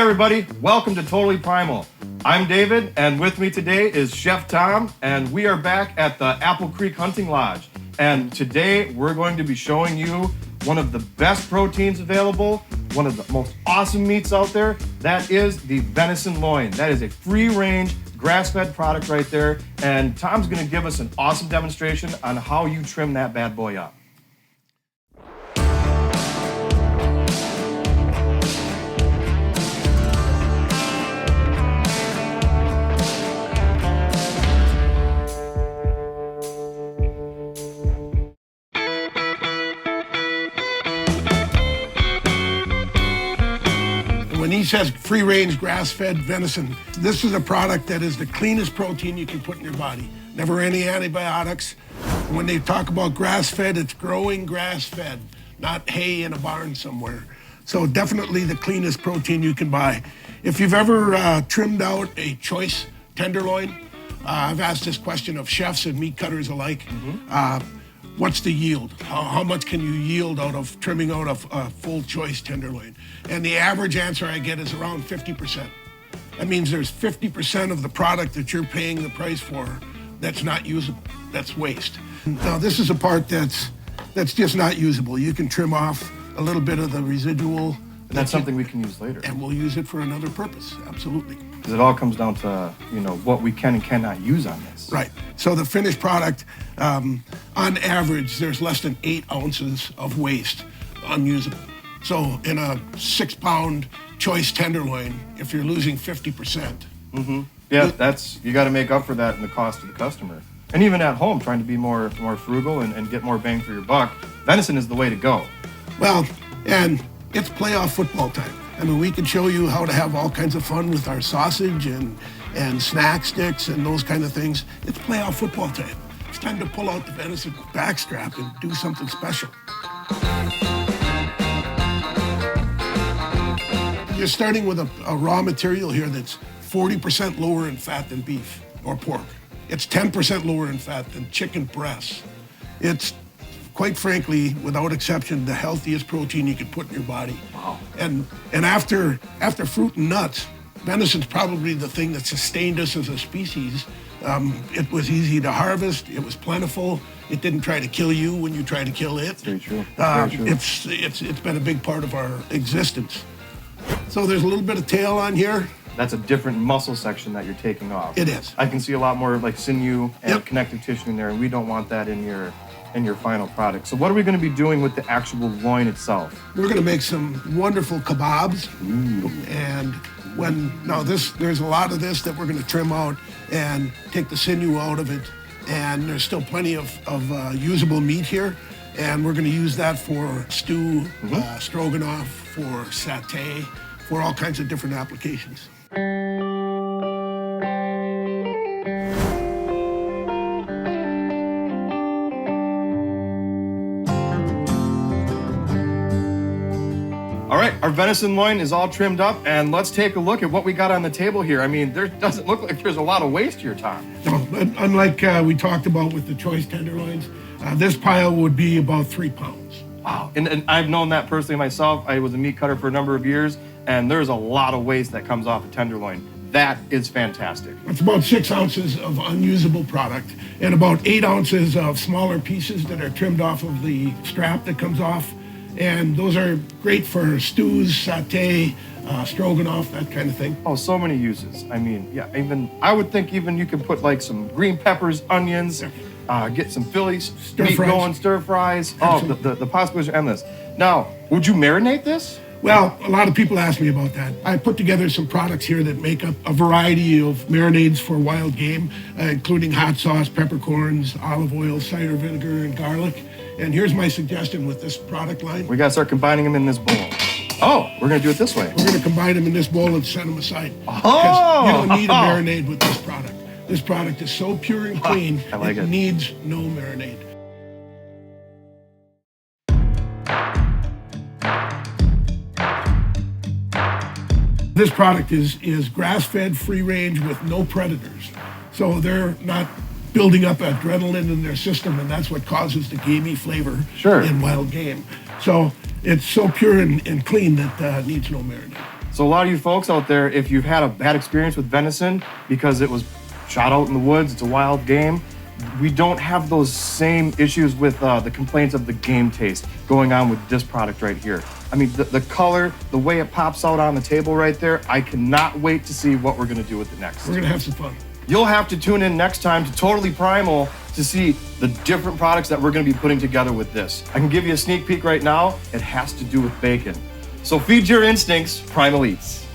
everybody, welcome to Totally Primal. I'm David, and with me today is Chef Tom, and we are back at the Apple Creek Hunting Lodge. And today we're going to be showing you one of the best proteins available, one of the most awesome meats out there. That is the venison loin. That is a free-range, grass-fed product right there. And Tom's gonna give us an awesome demonstration on how you trim that bad boy up. When he says free-range grass-fed venison, this is a product that is the cleanest protein you can put in your body. Never any antibiotics. When they talk about grass-fed, it's growing grass-fed, not hay in a barn somewhere. So definitely the cleanest protein you can buy. If you've ever trimmed out a choice tenderloin, I've asked this question of chefs and meat cutters alike. What's the yield? How much can you yield out of trimming out a full choice tenderloin? And the average answer I get is around 50%. That means there's 50% of the product that you're paying the price for that's not usable, that's waste. Now this is a part that's just not usable. You can trim off a little bit of the residual. And that's something we can use later. And we'll use it for another purpose, absolutely. Because it all comes down to, what we can and cannot use on this. Right. So the finished product, on average, there's less than 8 ounces of waste unusable. So in a 6-pound choice tenderloin, if you're losing 50%. Yeah, you got to make up for that in the cost to the customer. And even at home, trying to be more frugal and get more bang for your buck, venison is the way to go. Well, and it's playoff football time. I mean, we can show you how to have all kinds of fun with our sausage and snack sticks and those kind of things. It's playoff football time. It's time to pull out the venison backstrap and do something special. You're starting with a raw material here that's 40% lower in fat than beef or pork. It's 10% lower in fat than chicken breasts. It's, quite frankly, without exception, the healthiest protein you could put in your body. Wow. And after fruit and nuts, venison's probably the thing that sustained us as a species. It was easy to harvest, it was plentiful, it didn't try to kill you when you tried to kill it. That's very true. That's very true. It's been a big part of our existence. So there's a little bit of tail on here. That's a different muscle section that you're taking off. It is. I can see a lot more like sinew and connective tissue in there, and we don't want that in your final product. So what are we going to be doing with the actual loin itself? We're going to make some wonderful kebabs. Ooh. And there's a lot of this that we're going to trim out and take the sinew out of it. And there's still plenty of usable meat here. And we're going to use that for stew, stroganoff, for satay, for all kinds of different applications. All right, our venison loin is all trimmed up, and let's take a look at what we got on the table here. I mean, there doesn't look like there's a lot of waste here, Tom. No, unlike we talked about with the choice tenderloins, this pile would be about 3 pounds. Wow, and I've known that personally myself. I was a meat cutter for a number of years, and there's a lot of waste that comes off a tenderloin. That is fantastic. It's about 6 ounces of unusable product and about 8 ounces of smaller pieces that are trimmed off of the strap that comes off. And those are great for stews, satay, stroganoff, that kind of thing. Oh, so many uses. I mean, yeah, I would think you can put like some green peppers, onions, get some Philly meat going, stir fries. Absolutely. Oh, the possibilities are endless. Now, would you marinate this? Well, a lot of people ask me about that. I put together some products here that make up a variety of marinades for wild game, including hot sauce, peppercorns, olive oil, cider vinegar, and garlic. And here's my suggestion with this product line. We got to start combining them in this bowl. Oh, we're going to do it this way. We're going to combine them in this bowl and set them aside. Oh! Because you don't need a marinade with this product. This product is so pure and clean, it needs no marinade. This product is grass-fed, free-range with no predators. So they're not building up adrenaline in their system, and that's what causes the gamey flavor in wild game. So it's so pure and clean that needs no marinade. So a lot of you folks out there, if you've had a bad experience with venison because it was shot out in the woods, it's a wild game, we don't have those same issues with the complaints of the game taste going on with this product right here. I mean, the color, the way it pops out on the table right there, I cannot wait to see what we're gonna do with it next. We're gonna have some fun. You'll have to tune in next time to Totally Primal to see the different products that we're gonna be putting together with this. I can give you a sneak peek right now. It has to do with bacon. So feed your instincts, Primal Eats.